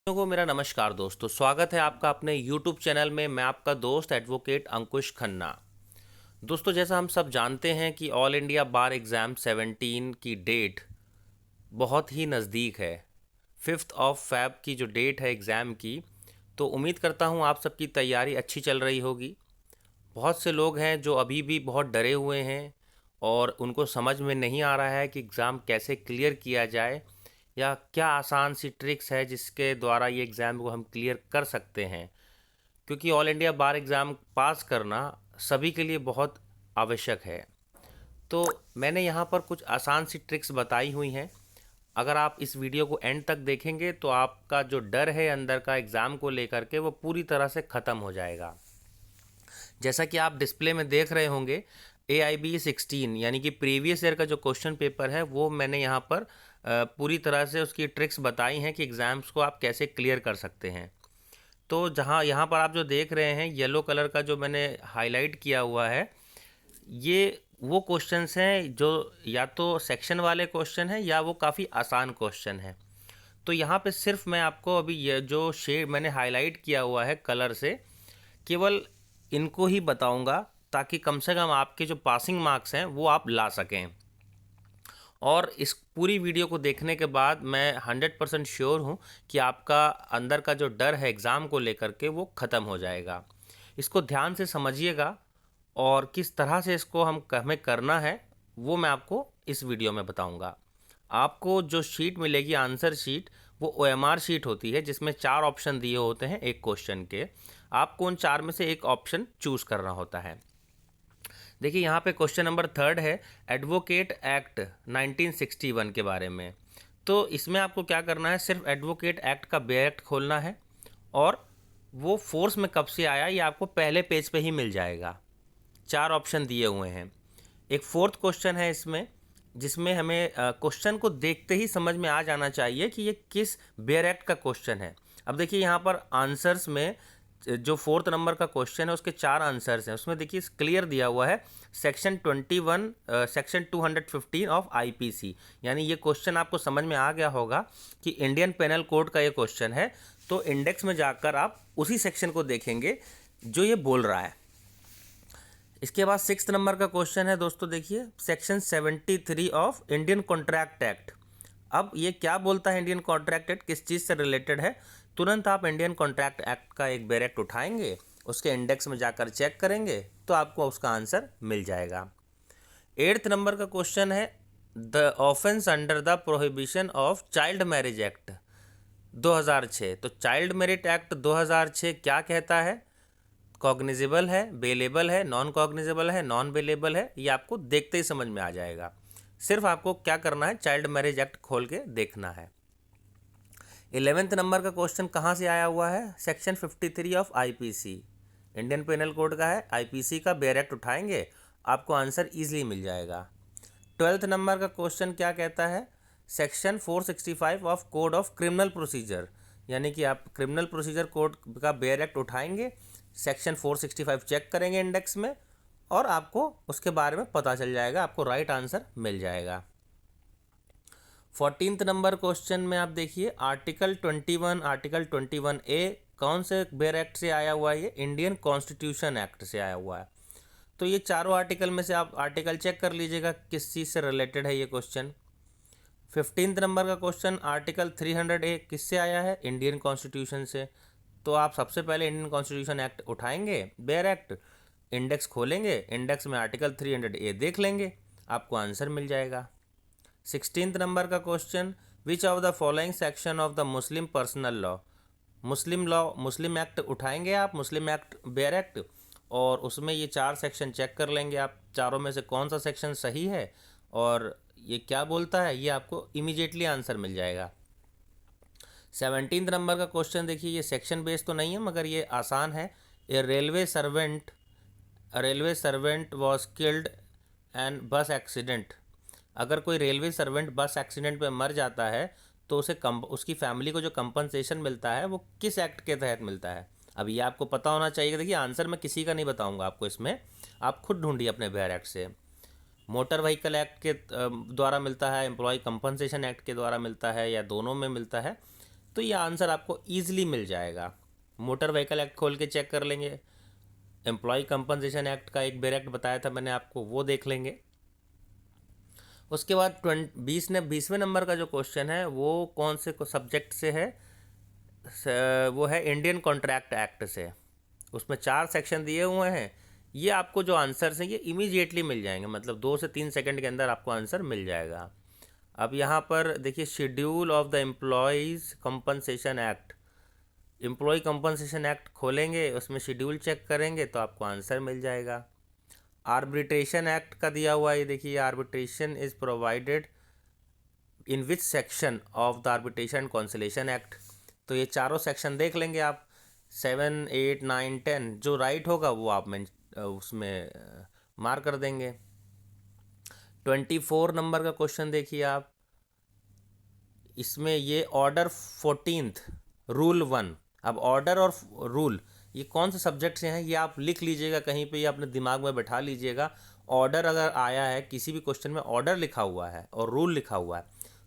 को मेरा नमस्कार दोस्तों, स्वागत है आपका अपने YouTube चैनल में। मैं आपका दोस्त एडवोकेट अंकुश खन्ना। दोस्तों, जैसा हम सब जानते हैं कि ऑल इंडिया बार एग्ज़ाम 17 की डेट बहुत ही नज़दीक है। 5 फ़रवरी की जो डेट है एग्ज़ाम की, तो उम्मीद करता हूँ आप सबकी तैयारी अच्छी चल रही होगी। बहुत से लोग हैं जो अभी भी बहुत डरे हुए हैं और उनको समझ में नहीं आ रहा है कि एग्ज़ाम कैसे क्लियर किया जाए या क्या आसान सी ट्रिक्स है जिसके द्वारा ये एग्ज़ाम को हम क्लियर कर सकते हैं, क्योंकि ऑल इंडिया बार एग्ज़ाम पास करना सभी के लिए बहुत आवश्यक है। तो मैंने यहाँ पर कुछ आसान सी ट्रिक्स बताई हुई हैं। अगर आप इस वीडियो को एंड तक देखेंगे तो आपका जो डर है अंदर का एग्ज़ाम को लेकर के वो पूरी तरह से ख़त्म हो जाएगा। जैसा कि आप डिस्प्ले में देख रहे होंगे, AIB 16 यानी कि प्रीवियस ईयर का जो क्वेश्चन पेपर है वो मैंने यहाँ पर पूरी तरह से उसकी ट्रिक्स बताई हैं कि एग्ज़ाम्स को आप कैसे क्लियर कर सकते हैं। तो जहाँ यहाँ पर आप जो देख रहे हैं येलो कलर का जो मैंने हाईलाइट किया हुआ है, ये वो क्वेश्चंस हैं जो या तो सेक्शन वाले क्वेश्चन हैं या वो काफ़ी आसान क्वेश्चन हैं। तो यहाँ पे सिर्फ मैं आपको अभी ये जो शेड मैंने हाईलाइट किया हुआ है कलर से, केवल इनको ही बताऊंगा ताकि कम से कम आपके जो पासिंग मार्क्स हैं वो आप ला सकें। और इस पूरी वीडियो को देखने के बाद मैं 100% श्योर हूँ कि आपका अंदर का जो डर है एग्ज़ाम को लेकर के वो ख़त्म हो जाएगा। इसको ध्यान से समझिएगा और किस तरह से इसको हमें करना है वो मैं आपको इस वीडियो में बताऊंगा। आपको जो शीट मिलेगी आंसर शीट, वो OMR शीट होती है जिसमें 4 ऑप्शन दिए होते हैं एक क्वेश्चन के। आपको उन 4 में से एक ऑप्शन चूज़ करना होता है। देखिए यहाँ पे क्वेश्चन नंबर 3 है एडवोकेट एक्ट 1961 के बारे में। तो इसमें आपको क्या करना है, सिर्फ एडवोकेट एक्ट का बैक्ट खोलना है और वो फोर्स में कब से आया ये आपको पहले पेज पे ही मिल जाएगा। 4 ऑप्शन दिए हुए हैं। एक फोर्थ क्वेश्चन है इसमें जिसमें हमें क्वेश्चन को देखते ही समझ में आ जाना चाहिए कि ये किस बेयर एक्ट का क्वेश्चन है। अब देखिए यहाँ पर आंसर्स में जो 4th नंबर का क्वेश्चन है उसके 4 आंसर्स हैं। उसमें देखिए क्लियर दिया हुआ है सेक्शन 21 सेक्शन 215 ऑफ IPC। यानी ये क्वेश्चन आपको समझ में आ गया होगा कि इंडियन पेनल कोड का ये क्वेश्चन है। तो इंडेक्स में जाकर आप उसी सेक्शन को देखेंगे जो ये बोल रहा है। इसके बाद 6th नंबर का क्वेश्चन है दोस्तों, देखिए section 73 of Indian contract act. अब ये क्या बोलता है, इंडियन कॉन्ट्रैक्ट एक्ट किस चीज़ से रिलेटेड है। तुरंत आप इंडियन कॉन्ट्रैक्ट एक्ट का एक बैरेक्ट उठाएंगे, उसके इंडेक्स में जाकर चेक करेंगे तो आपको उसका आंसर मिल जाएगा। 8th नंबर का क्वेश्चन है the offence under the prohibition of child marriage act 2006। तो चाइल्ड मैरिज एक्ट 2006 क्या कहता है, कॉग्निजेबल है, बेलेबल है, नॉन कॉग्निजेबल है, नॉन बेलेबल है, ये आपको देखते ही समझ में आ जाएगा। सिर्फ आपको क्या करना है, चाइल्ड मैरिज एक्ट खोल के देखना है। 11th नंबर का क्वेश्चन कहाँ से आया हुआ है, section 53 of IPC, Indian penal code का है। IPC का बेयर एक्ट उठाएंगे आपको आंसर ईजिली मिल जाएगा। 12th नंबर का क्वेश्चन क्या कहता है, section 465 of code of criminal procedure. यानी कि आप क्रिमिनल प्रोसीजर कोड का बेयर एक्ट उठाएंगे, सेक्शन 465 चेक करेंगे इंडेक्स में और आपको उसके बारे में पता चल जाएगा, आपको राइट आंसर मिल जाएगा। 14th नंबर क्वेश्चन में आप देखिए आर्टिकल 21A कौन से बेयर एक्ट से आया हुआ है, ये इंडियन कॉन्स्टिट्यूशन एक्ट से आया हुआ है। तो ये चारों आर्टिकल में से आप आर्टिकल चेक कर लीजिएगा किस चीज़ से रिलेटेड है ये क्वेश्चन। 15th नंबर का क्वेश्चन आर्टिकल 300A किससे आया है, इंडियन कॉन्स्टिट्यूशन से। तो आप सबसे पहले इंडियन कॉन्स्टिट्यूशन एक्ट उठाएंगे, बेयर एक्ट, इंडेक्स खोलेंगे, इंडेक्स में आर्टिकल 300A देख लेंगे, आपको आंसर मिल जाएगा। 16th नंबर का question which of the following section of the Muslim personal law, Muslim act उठाएंगे आप, मुस्लिम एक्ट बेयर एक्ट, और उसमें ये 4 सेक्शन चेक कर लेंगे आप, चारों में से कौन सा सेक्शन सही है और ये क्या बोलता है, ये आपको इमीडिएटली आंसर मिल जाएगा। 17th नंबर का क्वेश्चन देखिए, ये सेक्शन बेस तो नहीं है मगर ये आसान है। A railway servant was killed and bus accident. अगर कोई रेलवे सर्वेंट बस एक्सीडेंट में मर जाता है तो उसे उसकी फैमिली को जो कंपनसेशन मिलता है वो किस एक्ट के तहत मिलता है। अब ये आपको पता होना चाहिए। देखिए आंसर मैं किसी का नहीं बताऊंगा आपको, इसमें आप खुद ढूंढिए अपने बेयर एक्ट से। मोटर व्हीकल एक्ट के द्वारा मिलता है, एम्प्लॉय कंपनसेशन एक्ट के द्वारा मिलता है, या दोनों में मिलता है, तो ये आंसर आपको ईजिली मिल जाएगा। मोटर व्हीकल एक्ट खोल के चेक कर लेंगे, एम्प्लॉय कंपनसेशन एक्ट का एक बेर एक्ट बताया था मैंने आपको, वो देख लेंगे। उसके बाद 20वें नंबर का जो क्वेश्चन है वो कौन से सब्जेक्ट से है, वो है इंडियन कॉन्ट्रैक्ट एक्ट से। उसमें 4 सेक्शन दिए हुए हैं। ये आपको जो आंसर्स हैं ये इमीडिएटली मिल जाएंगे, मतलब 2 से 3 सेकंड के अंदर आपको आंसर मिल जाएगा। अब यहाँ पर देखिए, schedule of the employees compensation act, employee compensation act खोलेंगे, उसमें शेड्यूल चेक करेंगे तो आपको आंसर मिल जाएगा। आर्बिट्रेशन एक्ट का दिया हुआ है, ये देखिए, arbitration is provided in which section of the arbitration constellation act. तो ये चारों सेक्शन देख लेंगे आप, 7, 8, 9, 10, जो राइट होगा वो आप उसमें मार्क कर देंगे। 24 नंबर का क्वेश्चन देखिए आप, इसमें ये ऑर्डर 14th रूल 1। अब ऑर्डर और रूल ये कौन से सब्जेक्ट से हैं ये आप लिख लीजिएगा कहीं पे, ये अपने दिमाग में बैठा लीजिएगा। ऑर्डर अगर आया है, किसी भी क्वेश्चन में ऑर्डर लिखा हुआ है और रूल लिखा हुआ है,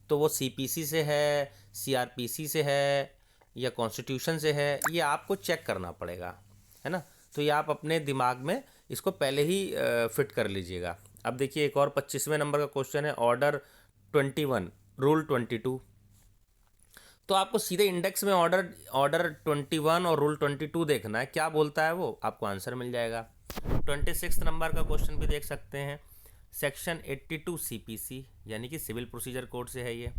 तो वो सीपीसी से है, सीआरपीसी से है या कॉन्स्टिट्यूशन से है, ये आपको चेक करना पड़ेगा, है ना। तो ये आप अपने दिमाग में इसको पहले ही फिट कर लीजिएगा। अब देखिए, एक और 25वें नंबर का क्वेश्चन है, ऑर्डर 21 रूल 22। तो आपको सीधे इंडेक्स में ऑर्डर 21 और रूल 22 देखना है, क्या बोलता है वो, आपको आंसर मिल जाएगा। 26 नंबर का क्वेश्चन भी देख सकते हैं, सेक्शन 82 सीपीसी यानी कि सिविल प्रोसीजर कोड से है ये।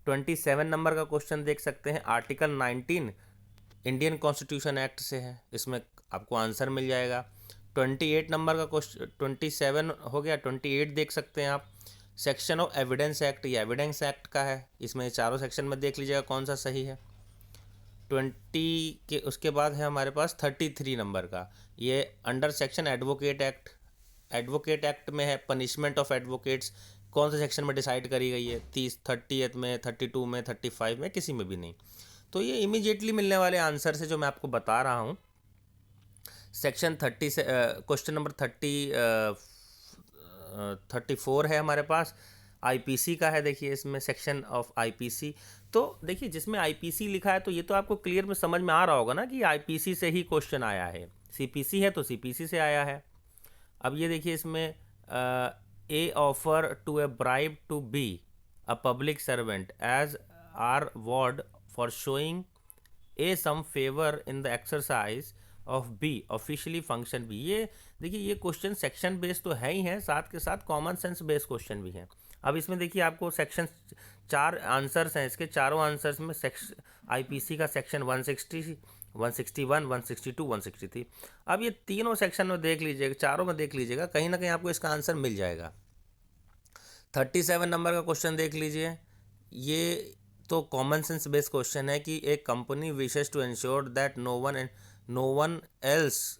27 नंबर का क्वेश्चन देख सकते हैं, आर्टिकल 19 इंडियन कॉन्स्टिट्यूशन एक्ट से है, इसमें आपको आंसर मिल जाएगा। 28 नंबर का क्वेश्चन, 27 हो गया, 28 देख सकते हैं आप, सेक्शन ऑफ एविडेंस एक्ट, ये एविडेंस एक्ट का है, इसमें चारों सेक्शन में देख लीजिएगा कौन सा सही है। 20 के उसके बाद है हमारे पास 33 नंबर का, ये under section advocate act, advocate act में है पनिशमेंट ऑफ एडवोकेट्स, कौन से सेक्शन में डिसाइड करी गई है, 30 में, 32 में, 35 में, किसी में भी नहीं। तो ये इमीडिएटली मिलने वाले आंसर से जो मैं आपको बता रहा हूँ, सेक्शन 30 से क्वेश्चन नंबर 34 है हमारे पास, आईपीसी का है। देखिए इसमें सेक्शन ऑफ आईपीसी, तो देखिए जिसमें आईपीसी लिखा है तो ये तो आपको क्लियर में समझ में आ रहा होगा ना कि आईपीसी से ही क्वेश्चन आया है, सीपीसी है तो सीपीसी से आया है। अब ये देखिए इसमें a offer to a bribe to be a public servant as reward for showing a some favour in the exercise of be officially function be. ये देखिए, ये क्वेश्चन सेक्शन बेस्ड तो है ही है, साथ के साथ कॉमन सेंस बेस्ड क्वेश्चन भी है। अब इसमें देखिए आपको सेक्शन 4 आंसर्स हैं, इसके चारों आंसर्स में सेक्शन आईपीसी का सेक्शन 160, 161, 162, 163। अब ये तीनों सेक्शन में देख लीजिएगा, चारों में देख लीजिएगा, कहीं ना कहीं आपको इसका आंसर मिल जाएगा। 37 नंबर का क्वेश्चन देख लीजिए, ये तो कॉमन सेंस बेस्ड क्वेश्चन है कि एक company wishes to ensure that no one else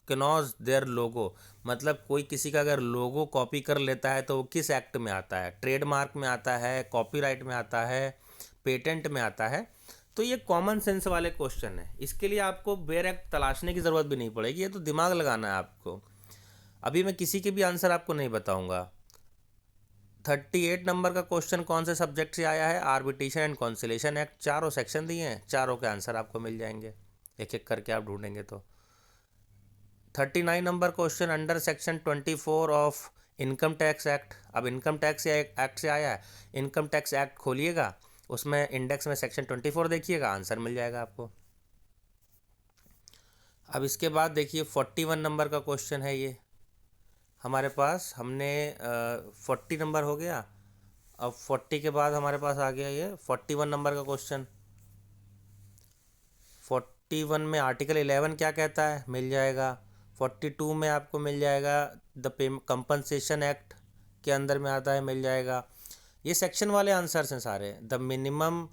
can use their logo, मतलब कोई किसी का अगर लोगो कॉपी कर लेता है तो वो किस एक्ट में आता है, ट्रेडमार्क में आता है, कॉपीराइट में आता है, पेटेंट में आता है। तो ये कॉमन सेंस वाले क्वेश्चन है, इसके लिए आपको बेयर एक्ट तलाशने की ज़रूरत भी नहीं पड़ेगी, ये तो दिमाग लगाना है आपको। अभी मैं किसी के भी आंसर आपको नहीं बताऊंगा। 38 नंबर का क्वेश्चन कौन से सब्जेक्ट से आया है, आर्बिट्रेशन एंड कॉन्सिलेशन एक्ट, चारों सेक्शन दिए हैं, चारों के आंसर आपको मिल जाएंगे, एक एक करके आप ढूंढेंगे तो। 39 number question under section 24 of income tax act, अब इनकम टैक्स एक्ट से आया है, इनकम टैक्स एक्ट खोलिएगा, उसमें इंडेक्स में सेक्शन 24 देखिएगा, आंसर मिल जाएगा आपको। अब इसके बाद देखिए 41 नंबर का क्वेश्चन है ये हमारे पास, हमने 40 नंबर हो गया, अब 40 के बाद हमारे पास आ गया ये 41 नंबर का क्वेश्चन। 41 में आर्टिकल 11 क्या कहता है, मिल जाएगा। 42 में आपको मिल जाएगा द कंपनसेशन एक्ट के अंदर में आता है, मिल जाएगा। ये सेक्शन वाले आंसर्स हैं सारे। The minimum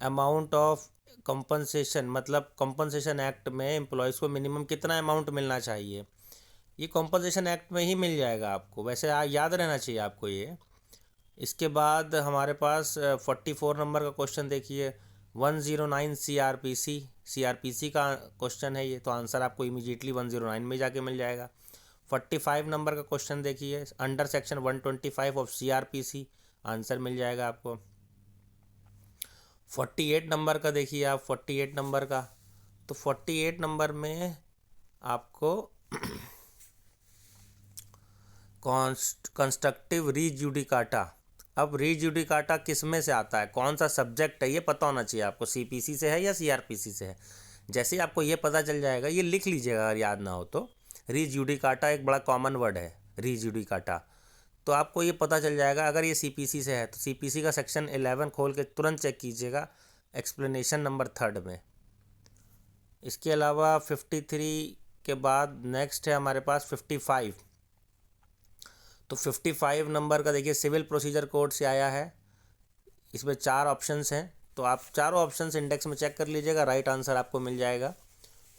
amount of compensation, मतलब कंपनसेशन एक्ट में एम्प्लॉयज़ को मिनिमम कितना अमाउंट मिलना चाहिए, ये कंपनसेशन एक्ट में ही मिल जाएगा आपको, वैसे याद रहना चाहिए आपको ये। इसके बाद हमारे पास 44 नंबर का क्वेश्चन देखिए, 109 सीआरपीसी का क्वेश्चन है ये, तो आंसर आपको इमीडिएटली 109 में जाके मिल जाएगा। 45 नंबर का क्वेश्चन देखिए, under section 125 of CrPC, answer मिल जाएगा आपको। 48 नंबर का देखिए आप, 48 नंबर का, तो 48 नंबर में आपको कंस्ट्रक्टिव रीजुडिकाटा। अब रीजुडिकाटा किस में से आता है, कौन सा सब्जेक्ट है, ये पता होना चाहिए आपको, सीपीसी से है या सीआरपीसी से है। जैसे ही आपको ये पता चल जाएगा, ये लिख लीजिएगा अगर याद ना हो तो। रीजुडिकाटा एक बड़ा कॉमन वर्ड है, रीजुडिकाटा। तो आपको ये पता चल जाएगा अगर ये सीपीसी से है तो सीपीसी का सेक्शन 11 खोल के तुरंत चेक कीजिएगा एक्सप्लेनेशन नंबर 3 में। इसके अलावा 53 के बाद नेक्स्ट है हमारे पास 55। तो 55 नंबर का देखिए सिविल प्रोसीजर कोड से आया है। इसमें 4 ऑप्शंस हैं, तो आप चारों ऑप्शंस इंडेक्स में चेक कर लीजिएगा, राइट आंसर आपको मिल जाएगा।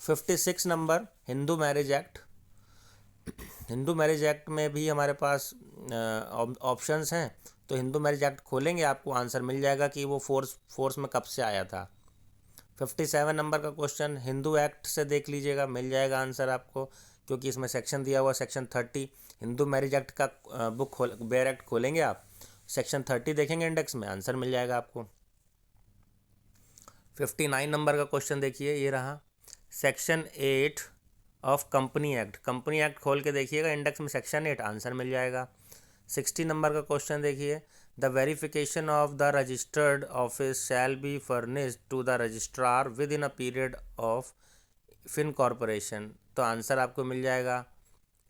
56 number Hindu marriage act. Hindu marriage act में भी हमारे पास ऑप्शंस हैं, तो हिंदू मैरिज एक्ट खोलेंगे आपको आंसर मिल जाएगा कि वो फोर्स में कब से आया था। 57 नंबर का क्वेश्चन हिंदू एक्ट से देख लीजिएगा, मिल जाएगा आंसर आपको, क्योंकि इसमें सेक्शन दिया हुआ सेक्शन 30। हिंदू मैरिज एक्ट का बेयर एक्ट खोलेंगे आप, सेक्शन 30 देखेंगे इंडेक्स में, आंसर मिल जाएगा आपको। 59 नंबर का क्वेश्चन देखिए, ये रहा section 8 of company act. Company act खोल के देखिएगा इंडेक्स में, सेक्शन 8, आंसर मिल जाएगा। 60 नंबर का क्वेश्चन देखिए, the verification of the registered office shall be furnished to the registrar within a period of incorporation. तो आंसर आपको मिल जाएगा।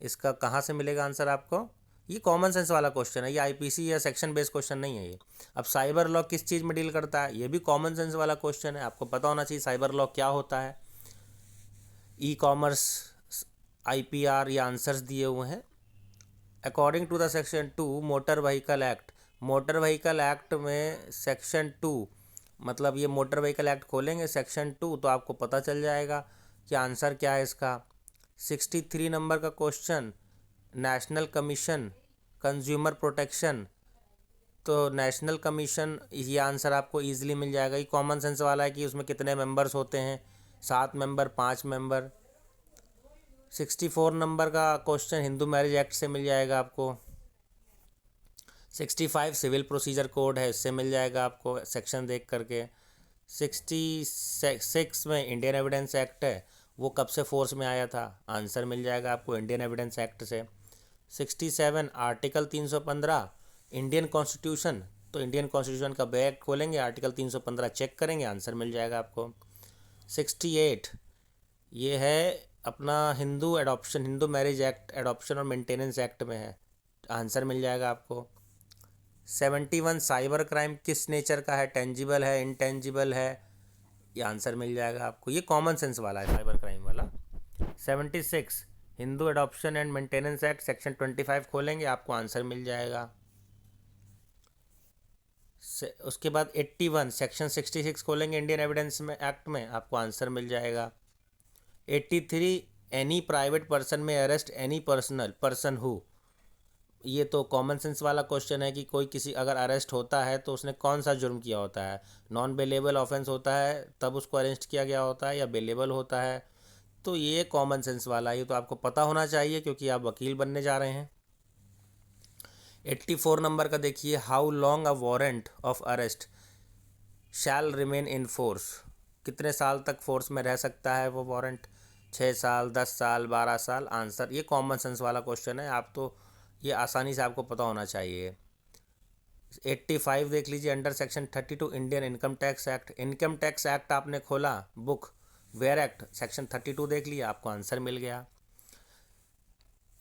इसका कहाँ से मिलेगा आंसर आपको, ये कॉमन सेंस वाला क्वेश्चन है, ये आईपीसी या सेक्शन बेस्ड क्वेश्चन नहीं है ये। अब साइबर लॉ किस चीज़ में डील करता है, ये भी कॉमन सेंस वाला क्वेश्चन है, आपको पता होना चाहिए साइबर लॉ क्या होता है। ई कॉमर्स, आईपीआर, ये आंसर्स दिए हुए हैं। According to the section 2 motor vehicle act. Motor vehicle act में सेक्शन 2, मतलब ये मोटर व्हीकल एक्ट खोलेंगे सेक्शन 2 तो आपको पता चल जाएगा कि आंसर क्या है इसका। 63 नंबर का question national commission consumer protection. तो नेशनल कमीशन, ये आंसर आपको इजीली मिल जाएगा, ये कॉमन सेंस वाला है कि उसमें कितने मेंबर्स होते हैं, 7 मेंबर, 5 मेंबर। 64 नंबर का क्वेश्चन हिंदू मैरिज एक्ट से मिल जाएगा आपको। 65 सिविल प्रोसीजर कोड है, इससे मिल जाएगा आपको सेक्शन देख करके। 66 में इंडियन एविडेंस एक्ट है, वो कब से फोर्स में आया था, आंसर मिल जाएगा आपको इंडियन एविडेंस एक्ट से। 67 आर्टिकल 315 इंडियन कॉन्स्टिट्यूशन। तो इंडियन कॉन्स्टिट्यूशन का बैग खोलेंगे, आर्टिकल 315 चेक करेंगे, आंसर मिल जाएगा आपको। 68 ये है अपना Hindu adoption, Hindu marriage act adoption और मेंटेनेंस एक्ट में है, आंसर मिल जाएगा आपको। 71 साइबर क्राइम किस नेचर का है, टेंजिबल है, इंटेंजिबल है, ये आंसर मिल जाएगा आपको, ये कॉमन सेंस वाला है साइबर क्राइम वाला। 76 Hindu adoption and maintenance act section 25 खोलेंगे, आपको आंसर मिल जाएगा। उसके बाद 81 सेक्शन 66 खोलेंगे इंडियन एविडेंस में एक्ट में, आपको आंसर मिल जाएगा। 83 एनी प्राइवेट पर्सन में अरेस्ट एनी पर्सन हु। ये तो कॉमन सेंस वाला क्वेश्चन है कि कोई किसी अगर अरेस्ट होता है तो उसने कौन सा जुर्म किया होता है, नॉन बेलेबल ऑफेंस होता है तब उसको अरेस्ट किया गया होता है, या बेलेबल होता है। तो ये कॉमन सेंस वाला है, ये तो आपको पता होना चाहिए क्योंकि आप वकील बनने जा रहे हैं। 84 नंबर का देखिए, how long a warrant of arrest shall remain in force. कितने साल तक फोर्स में रह सकता है वो वारंट, 6 साल, 10 साल, 12 साल, आंसर। ये कॉमन सेंस वाला क्वेश्चन है, आप तो ये आसानी से आपको पता होना चाहिए। 85 देख लीजिए under section 32 Indian income tax act. Income tax act आपने खोला बुक, वेयर एक्ट सेक्शन 32 देख लिया, आपको आंसर मिल गया।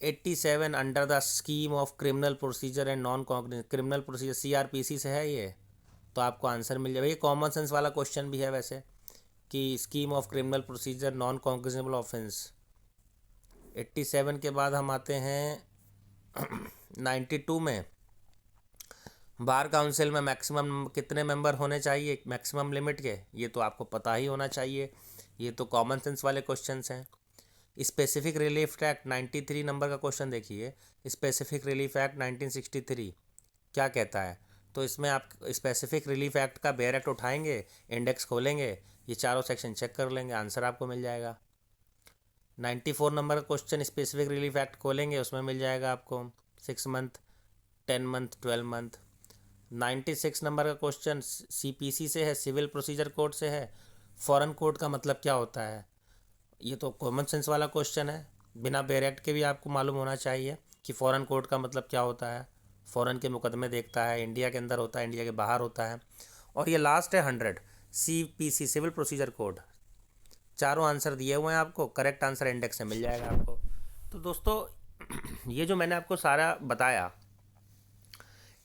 87 under the scheme of criminal procedure and non criminal procedure, CrPC से है ये, तो आपको आंसर मिल जाएगा। ये कॉमन सेंस वाला क्वेश्चन भी है वैसे, कि scheme of criminal procedure non cognizable offence. 87 के बाद हम आते हैं 92 में, बार काउंसिल में मैक्सिमम कितने मेंबर होने चाहिए मैक्सिमम लिमिट के, ये तो आपको पता ही होना चाहिए, ये तो कॉमन सेंस वाले क्वेश्चंस हैं। स्पेसिफिक रिलीफ एक्ट 93 नंबर का क्वेश्चन देखिए, स्पेसिफिक रिलीफ एक्ट 1963 क्या कहता है। तो इसमें आप स्पेसिफिक रिलीफ एक्ट का बेयर एक्ट उठाएंगे, इंडेक्स खोलेंगे, ये चारों सेक्शन चेक कर लेंगे, आंसर आपको मिल जाएगा। 94 नंबर का क्वेश्चन स्पेसिफिक रिलीफ एक्ट खोलेंगे, उसमें मिल जाएगा आपको 6 मंथ, 10 मंथ, 12 मंथ। 96 नंबर का क्वेश्चन सीपीसी से है, सिविल प्रोसीजर कोड से है। फॉरेन कोड का मतलब क्या होता है? ये तो कॉमन सेंस वाला क्वेश्चन है, बिना बेयर एक्ट के भी आपको मालूम होना चाहिए कि फॉरेन कोड का मतलब क्या होता है। फ़ॉरेन के मुकदमे देखता है, इंडिया के अंदर होता है, इंडिया के बाहर होता है। और ये लास्ट है 100 सीपीसी सिविल प्रोसीजर कोड। चारों आंसर दिए हुए हैं आपको, करेक्ट आंसर इंडेक्स से मिल जाएगा आपको। तो दोस्तों ये जो मैंने आपको सारा बताया,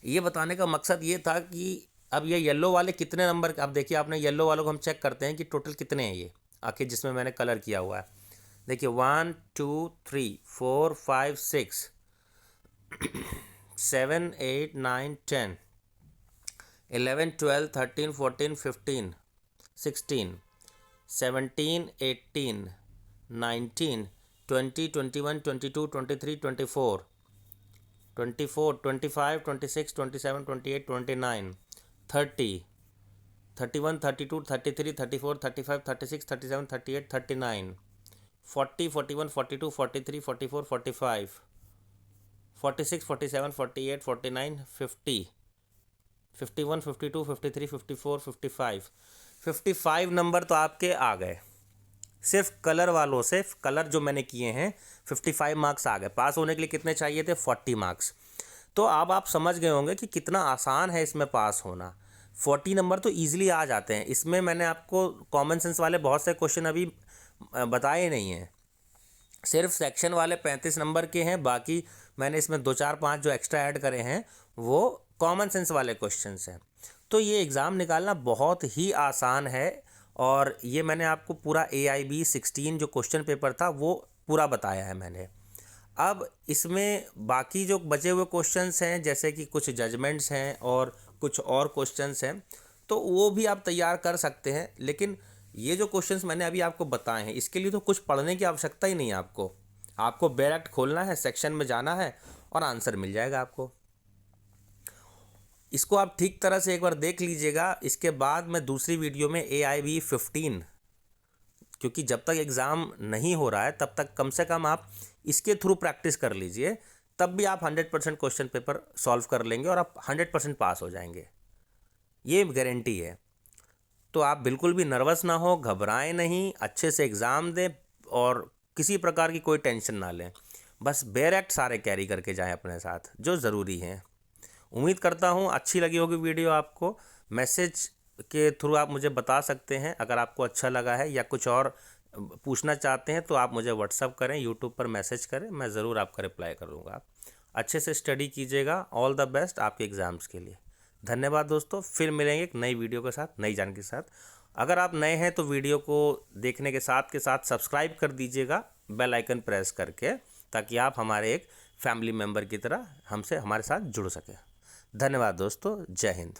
ये बताने का मकसद ये था कि अब ये येलो वाले कितने नंबर, अब देखिए आपने येलो वालों को हम चेक करते हैं कि टोटल कितने हैं ये आखिर जिसमें मैंने कलर किया हुआ है। देखिए 1 2 3 4 5 6 7 8 9 10 11 12 13 14 15 16 17 18 19 20 21 22 23 24 24 25 26 27 28 29 30 31 32 33 34 35 36 37 38 39 40 41 42 43 44 45 46 47 48 49 50 51 52 53 54 55 55 नंबर तो आपके आ गए सिर्फ कलर वालों से। कलर जो मैंने किए हैं 55 मार्क्स आ गए। पास होने के लिए कितने चाहिए थे? 40 मार्क्स। तो अब आप समझ गए होंगे कि कितना आसान है इसमें पास होना। 40 नंबर तो ईजिली आ जाते हैं। इसमें मैंने आपको कॉमन सेंस वाले बहुत से क्वेश्चन अभी बताए नहीं हैं, सिर्फ सेक्शन वाले 35 नंबर के हैं। बाकी मैंने इसमें 2 4 5 जो एक्स्ट्रा ऐड करे हैं वो कॉमन सेंस वाले क्वेश्चंस हैं। तो ये एग्ज़ाम निकालना बहुत ही आसान है। और ये मैंने आपको पूरा AIB 16 जो क्वेश्चन पेपर था वो पूरा बताया है मैंने। अब इसमें बाकी जो बचे हुए क्वेश्चंस हैं, जैसे कि कुछ जजमेंट्स हैं और कुछ और क्वेश्चंस हैं, तो वो भी आप तैयार कर सकते हैं। लेकिन ये जो क्वेश्चंस मैंने अभी आपको बताए हैं, इसके लिए तो कुछ पढ़ने की आवश्यकता ही नहीं है आपको। आपको बेयर एक्ट खोलना है, सेक्शन में जाना है और आंसर मिल जाएगा आपको। इसको आप ठीक तरह से एक बार देख लीजिएगा। इसके बाद मैं दूसरी वीडियो में AIB 15, क्योंकि जब तक एग्ज़ाम नहीं हो रहा है तब तक कम से कम आप इसके थ्रू प्रैक्टिस कर लीजिए, तब भी आप 100% क्वेश्चन पेपर सॉल्व कर लेंगे और आप 100% पास हो जाएंगे, ये गारंटी है। तो आप बिल्कुल भी नर्वस ना हो, घबराएं नहीं, अच्छे से एग्ज़ाम दें और किसी प्रकार की कोई टेंशन ना लें। बस बेयर एक्ट सारे कैरी करके जाएं अपने साथ, जो ज़रूरी है। उम्मीद करता हूँ अच्छी लगी होगी वीडियो आपको। मैसेज के थ्रू आप मुझे बता सकते हैं अगर आपको अच्छा लगा है या कुछ और पूछना चाहते हैं, तो आप मुझे व्हाट्सअप करें, यूट्यूब पर मैसेज करें, मैं ज़रूर आपका रिप्लाई करूँगा। अच्छे से स्टडी कीजिएगा। ऑल द बेस्ट आपके एग्ज़ाम्स के लिए। धन्यवाद दोस्तों, फिर मिलेंगे एक नई वीडियो के साथ, नई जानकारी के साथ। अगर आप नए हैं तो वीडियो को देखने के साथ सब्सक्राइब कर दीजिएगा बेल आइकन प्रेस करके, ताकि आप हमारे एक फैमिली मेम्बर की तरह हमसे हमारे साथ जुड़ सकें। धन्यवाद दोस्तों, जय हिंद।